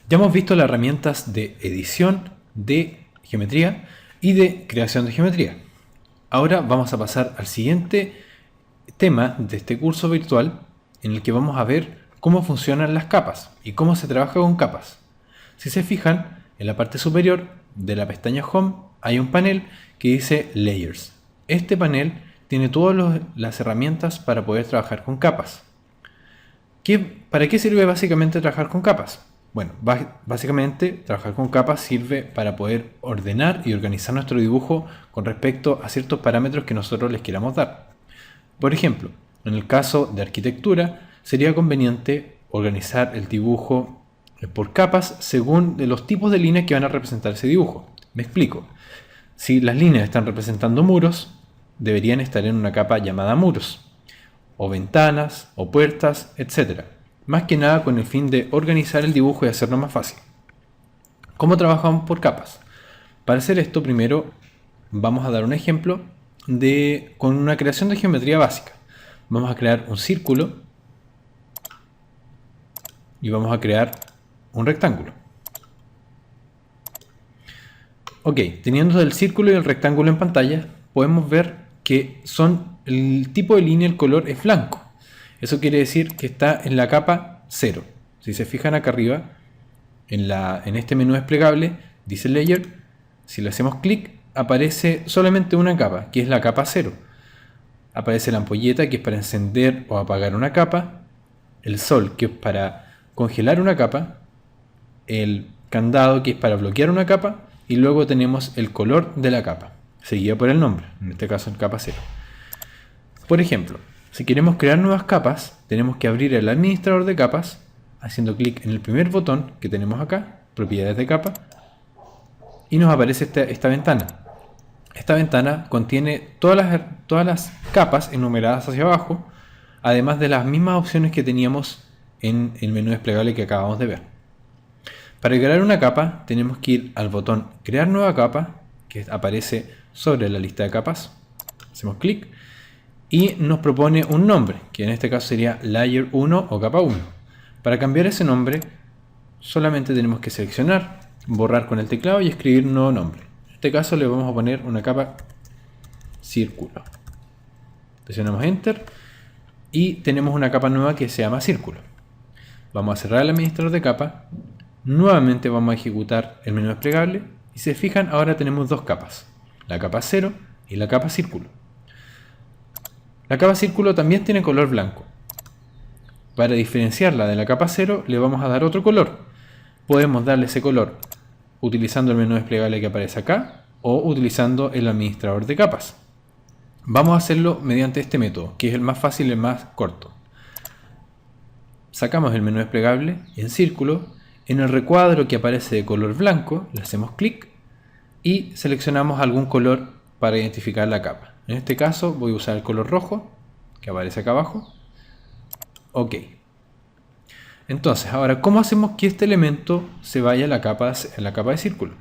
Ya hemos visto las herramientas de edición de geometría y de creación de geometría. Ahora vamos a pasar al siguiente tema de este curso virtual, en el que vamos a ver cómo funcionan las capas y cómo se trabaja con capas. Si se fijan, en la parte superior de la pestaña Home hay un panel que dice Layers. Este panel tiene todas las herramientas para poder trabajar con capas. ¿Para qué sirve básicamente trabajar con capas? Bueno, básicamente trabajar con capas sirve para poder ordenar y organizar nuestro dibujo con respecto a ciertos parámetros que nosotros les queramos dar. Por ejemplo, en el caso de arquitectura, sería conveniente organizar el dibujo por capas según de los tipos de líneas que van a representar ese dibujo. Me explico. Si las líneas están representando muros, deberían estar en una capa llamada muros, o ventanas, o puertas, etc. Más que nada con el fin de organizar el dibujo y hacerlo más fácil. ¿Cómo trabajamos por capas? Para hacer esto, primero vamos a dar un ejemplo con una creación de geometría básica. Vamos a crear un círculo y vamos a crear un rectángulo. Ok, teniendo el círculo y el rectángulo en pantalla, podemos ver que el tipo de línea, el color es blanco. Eso quiere decir que está en la capa 0. Si se fijan acá arriba, en este menú desplegable, dice Layer. Si le hacemos clic, aparece solamente una capa, que es la capa 0. Aparece la ampolleta, que es para encender o apagar una capa, el sol, que es para congelar una capa, el candado, que es para bloquear una capa, y luego tenemos el color de la capa, seguido por el nombre, en este caso en capa 0. Por ejemplo, si queremos crear nuevas capas, tenemos que abrir el administrador de capas, haciendo clic en el primer botón que tenemos acá, propiedades de capa, y nos aparece esta ventana. Esta ventana contiene todas las capas enumeradas hacia abajo, además de las mismas opciones que teníamos en el menú desplegable que acabamos de ver. Para crear una capa tenemos que ir al botón crear nueva capa, que aparece sobre la lista de capas. Hacemos clic y nos propone un nombre, que en este caso sería Layer 1 o capa 1. Para cambiar ese nombre solamente tenemos que seleccionar, borrar con el teclado y escribir un nuevo nombre. En este caso le vamos a poner una capa círculo. Presionamos Enter y tenemos una capa nueva que se llama círculo. Vamos a cerrar el administrador de capa. Nuevamente vamos a ejecutar el menú desplegable y si se fijan ahora tenemos dos capas, la capa 0 y la capa círculo. La capa círculo también tiene color blanco. Para diferenciarla de la capa 0 le vamos a dar otro color. Podemos darle ese color utilizando el menú desplegable que aparece acá o utilizando el administrador de capas. Vamos a hacerlo mediante este método, que es el más fácil y el más corto. Sacamos el menú desplegable y en círculo, en el recuadro que aparece de color blanco, le hacemos clic y seleccionamos algún color para identificar la capa. En este caso voy a usar el color rojo, que aparece acá abajo. Ok. Entonces, ahora, ¿cómo hacemos que este elemento se vaya a la capa de círculo?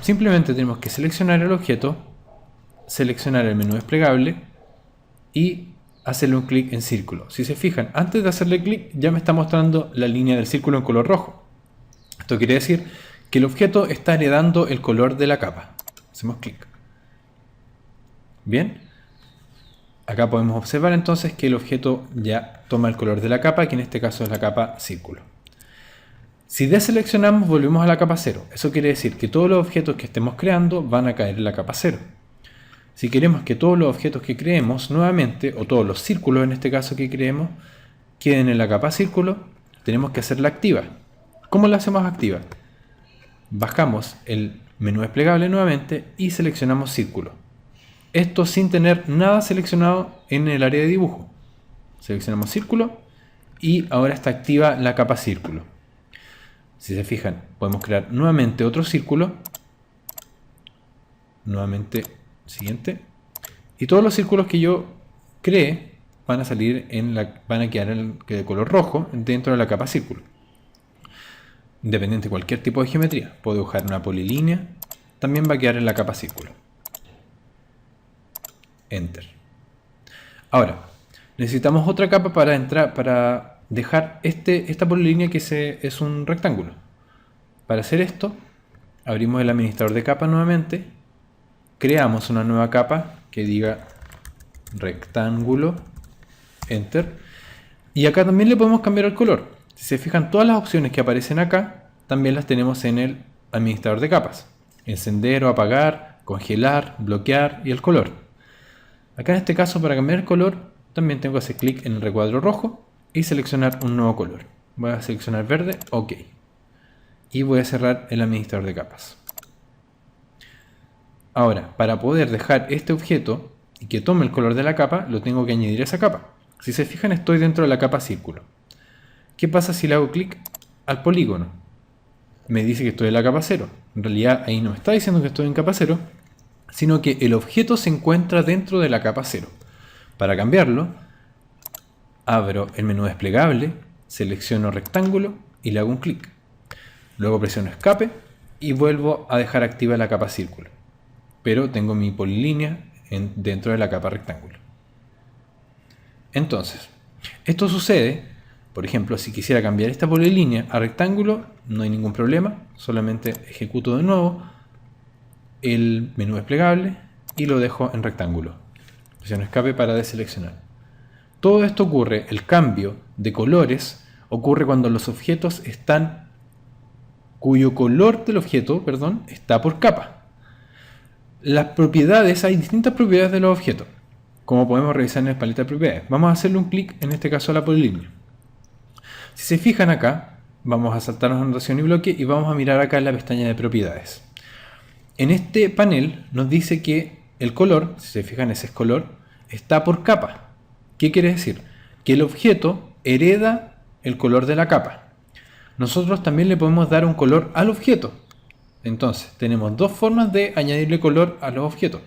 Simplemente tenemos que seleccionar el objeto, seleccionar el menú desplegable y hacerle un clic en círculo. Si se fijan, antes de hacerle clic ya me está mostrando la línea del círculo en color rojo. Esto quiere decir que el objeto está heredando el color de la capa. Hacemos clic. Bien. Acá podemos observar entonces que el objeto ya toma el color de la capa, que en este caso es la capa círculo. Si deseleccionamos, volvemos a la capa 0. Eso quiere decir que todos los objetos que estemos creando van a caer en la capa 0. Si queremos que todos los objetos que creemos nuevamente, o todos los círculos en este caso que creemos, queden en la capa círculo, tenemos que hacerla activa. ¿Cómo la hacemos activa? Bajamos el menú desplegable nuevamente y seleccionamos círculo. Esto sin tener nada seleccionado en el área de dibujo. Seleccionamos círculo y ahora está activa la capa círculo. Si se fijan, podemos crear nuevamente otro círculo. Nuevamente, siguiente. Y todos los círculos que yo cree van a salir van a quedar de color rojo dentro de la capa círculo. Independiente de cualquier tipo de geometría. Puedo dibujar una polilínea. También va a quedar en la capa círculo. Enter. Ahora, necesitamos otra capa para dejar esta polilínea que es un rectángulo. Para hacer esto, abrimos el administrador de capas nuevamente, creamos una nueva capa que diga rectángulo, enter, y acá también le podemos cambiar el color. Si se fijan, todas las opciones que aparecen acá también las tenemos en el administrador de capas: encender o apagar, congelar, bloquear y el color. Acá en este caso, para cambiar el color, también tengo que hacer clic en el recuadro rojo y seleccionar un nuevo color. Voy a seleccionar verde, ok, y voy a cerrar el administrador de capas. Ahora, para poder dejar este objeto y que tome el color de la capa, lo tengo que añadir a esa capa. Si se fijan, estoy dentro de la capa círculo. ¿Qué pasa si le hago clic al polígono? Me dice que estoy en la capa 0. En realidad ahí no me está diciendo que estoy en capa 0, sino que el objeto se encuentra dentro de la capa 0. Para cambiarlo, abro el menú desplegable, selecciono rectángulo y le hago un clic. Luego presiono escape y vuelvo a dejar activa la capa círculo. Pero tengo mi polilínea dentro de la capa rectángulo. Entonces, esto sucede, por ejemplo, si quisiera cambiar esta polilínea a rectángulo, no hay ningún problema, solamente ejecuto de nuevo el menú desplegable y lo dejo en rectángulo. Presiono escape para deseleccionar. Todo esto ocurre, el cambio de colores ocurre cuando los objetos cuyo color del objeto, está por capa. Las propiedades, hay distintas propiedades de los objetos, como podemos revisar en el paleta de propiedades. Vamos a hacerle un clic en este caso a la polilínea. Si se fijan acá, vamos a saltarnos a anotación y bloque y vamos a mirar acá en la pestaña de propiedades. En este panel nos dice que el color, si se fijan, ese es color, está por capa. ¿Qué quiere decir? Que el objeto hereda el color de la capa. Nosotros también le podemos dar un color al objeto. Entonces, tenemos dos formas de añadirle color a los objetos.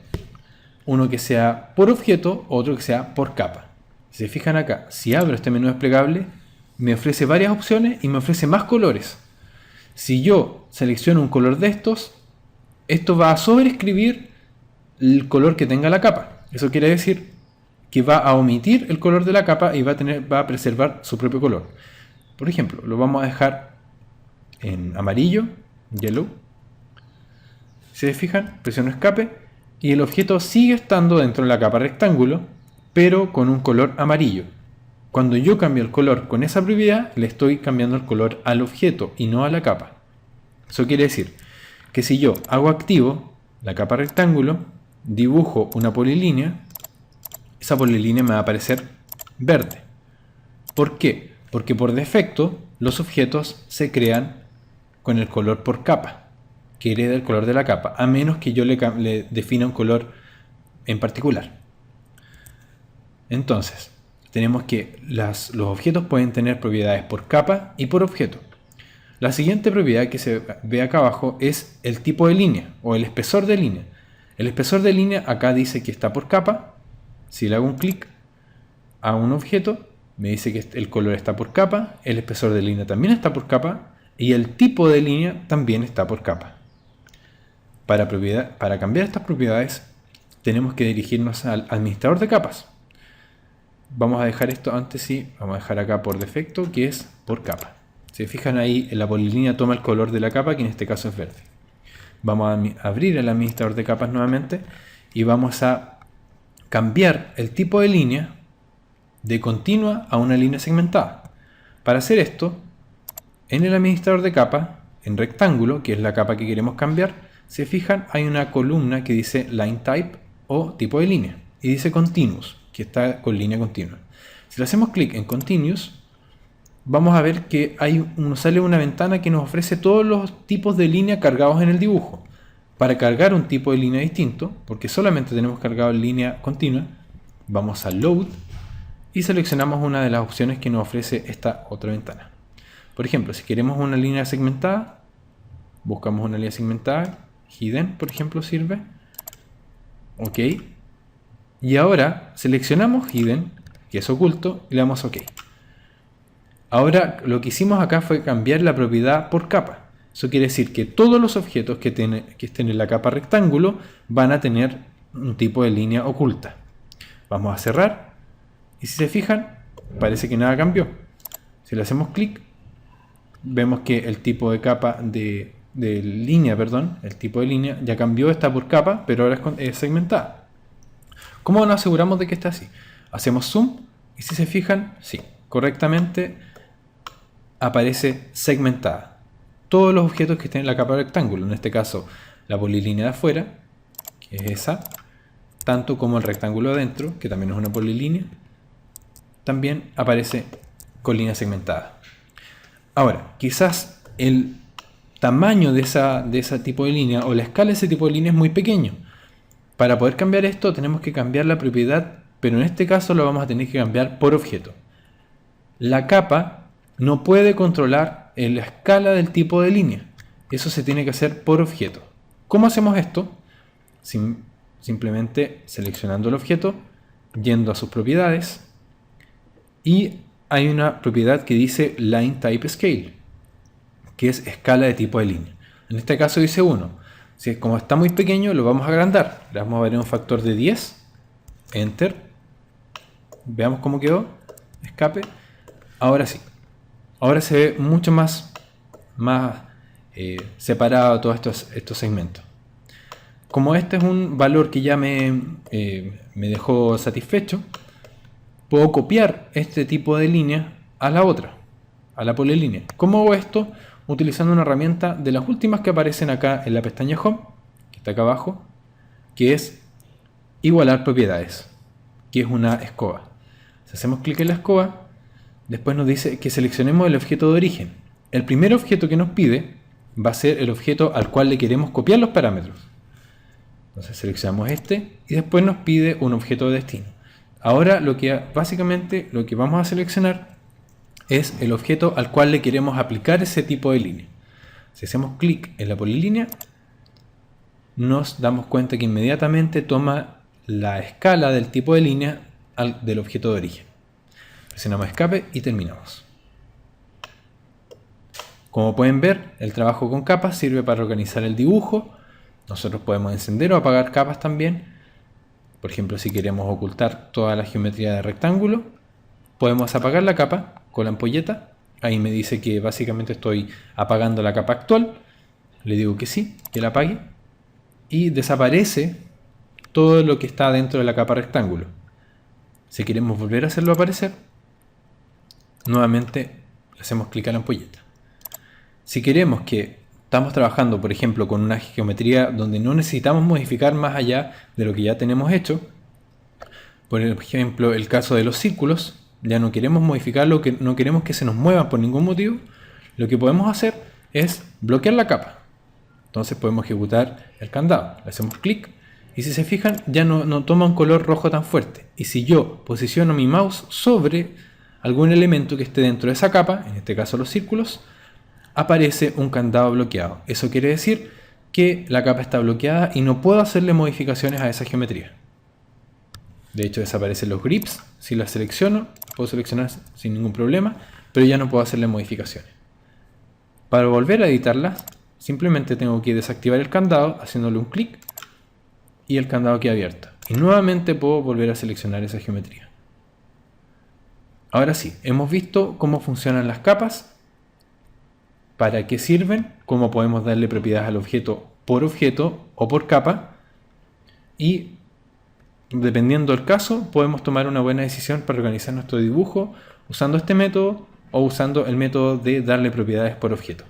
Uno que sea por objeto, otro que sea por capa. Si se fijan acá, si abro este menú desplegable, me ofrece varias opciones y me ofrece más colores. Si yo selecciono un color de estos, esto va a sobreescribir el color que tenga la capa. Eso quiere decir que va a omitir el color de la capa y va a preservar su propio color. Por ejemplo, lo vamos a dejar en amarillo, yellow. Si se fijan, presiono escape y el objeto sigue estando dentro de la capa rectángulo, pero con un color amarillo. Cuando yo cambio el color con esa propiedad, le estoy cambiando el color al objeto y no a la capa. Eso quiere decir que si yo hago activo la capa rectángulo, dibujo una polilínea, esa polilínea me va a aparecer verde. ¿Por qué? Porque por defecto los objetos se crean con el color por capa, que hereda el color de la capa, a menos que yo le defina un color en particular. Entonces, tenemos que los objetos pueden tener propiedades por capa y por objeto. La siguiente propiedad que se ve acá abajo es el tipo de línea o el espesor de línea. El espesor de línea acá dice que está por capa. Si le hago un clic a un objeto, me dice que el color está por capa, el espesor de línea también está por capa y el tipo de línea también está por capa. Para cambiar estas propiedades tenemos que dirigirnos al administrador de capas. Vamos a dejar esto antes, sí, vamos a dejar acá por defecto que es por capa. Si se fijan ahí, la polilínea toma el color de la capa, que en este caso es verde. Vamos a abrir el administrador de capas nuevamente y vamos a cambiar el tipo de línea de continua a una línea segmentada. Para hacer esto, en el administrador de capa, en rectángulo, que es la capa que queremos cambiar, se fijan, hay una columna que dice Line Type o tipo de línea y dice Continuous, que está con línea continua. Si le hacemos clic en Continuous, vamos a ver que nos sale una ventana que nos ofrece todos los tipos de línea cargados en el dibujo. Para cargar un tipo de línea distinto, porque solamente tenemos cargado en línea continua, vamos a Load y seleccionamos una de las opciones que nos ofrece esta otra ventana. Por ejemplo, si queremos una línea segmentada, buscamos una línea segmentada, Hidden, por ejemplo, sirve. Ok. Y ahora seleccionamos Hidden, que es oculto, y le damos OK. Ahora lo que hicimos acá fue cambiar la propiedad por capa. Eso quiere decir que todos los objetos que estén en la capa rectángulo van a tener un tipo de línea oculta. Vamos a cerrar y si se fijan, parece que nada cambió. Si le hacemos clic, vemos que el tipo de capa de línea, perdón, el tipo de línea ya cambió, está por capa, pero ahora es segmentada. ¿Cómo nos aseguramos de que está así? Hacemos zoom y si se fijan, sí, correctamente aparece segmentada. Todos los objetos que estén en la capa rectángulo, en este caso la polilínea de afuera, que es esa, tanto como el rectángulo adentro, que también es una polilínea, también aparece con línea segmentada. Ahora, quizás el tamaño de ese tipo de línea o la escala de ese tipo de línea es muy pequeño. Para poder cambiar esto tenemos que cambiar la propiedad, pero en este caso lo vamos a tener que cambiar por objeto. La capa no puede controlar la escala del tipo de línea. Eso se tiene que hacer por objeto. ¿Cómo hacemos esto? Simplemente seleccionando el objeto, yendo a sus propiedades, y hay una propiedad que dice Line Type Scale, que es escala de tipo de línea. En este caso dice 1. Si como está muy pequeño, lo vamos a agrandar. Le vamos a ver un factor de 10. Enter. Veamos cómo quedó. Escape. Ahora sí. Ahora se ve mucho más separado todos estos segmentos. Como este es un valor que ya me dejó satisfecho, puedo copiar este tipo de línea a la otra, a la polilínea. ¿Cómo hago esto? Utilizando una herramienta de las últimas que aparecen acá en la pestaña Home, que está acá abajo, que es igualar propiedades, que es una escoba. Si hacemos clic en la escoba, después nos dice que seleccionemos el objeto de origen. El primer objeto que nos pide va a ser el objeto al cual le queremos copiar los parámetros. Entonces seleccionamos este y después nos pide un objeto de destino. Ahora básicamente lo que vamos a seleccionar es el objeto al cual le queremos aplicar ese tipo de línea. Si hacemos clic en la polilínea, nos damos cuenta que inmediatamente toma la escala del tipo de línea del objeto de origen. Presionamos escape y terminamos. Como pueden ver, el trabajo con capas sirve para organizar el dibujo. Nosotros podemos encender o apagar capas también. Por ejemplo, si queremos ocultar toda la geometría de rectángulo, podemos apagar la capa con la ampolleta. Ahí me dice que básicamente estoy apagando la capa actual. Le digo que sí, que la apague. Y desaparece todo lo que está dentro de la capa rectángulo. Si queremos volver a hacerlo aparecer, nuevamente le hacemos clic a la ampolleta. Si queremos que estamos trabajando, por ejemplo, con una geometría donde no necesitamos modificar más allá de lo que ya tenemos hecho, por ejemplo, el caso de los círculos, ya no queremos modificarlo, no queremos que se nos muevan por ningún motivo, lo que podemos hacer es bloquear la capa. Entonces podemos ejecutar el candado. Le hacemos clic y si se fijan ya no toma un color rojo tan fuerte. Y si yo posiciono mi mouse sobre algún elemento que esté dentro de esa capa, en este caso los círculos, aparece un candado bloqueado. Eso quiere decir que la capa está bloqueada y no puedo hacerle modificaciones a esa geometría. De hecho desaparecen los grips. Si las selecciono, puedo seleccionar sin ningún problema, pero ya no puedo hacerle modificaciones. Para volver a editarlas, simplemente tengo que desactivar el candado haciéndole un clic y el candado queda abierto. Y nuevamente puedo volver a seleccionar esa geometría. Ahora sí, hemos visto cómo funcionan las capas, para qué sirven, cómo podemos darle propiedades al objeto o por capa, y dependiendo del caso podemos tomar una buena decisión para organizar nuestro dibujo usando este método o usando el método de darle propiedades por objeto.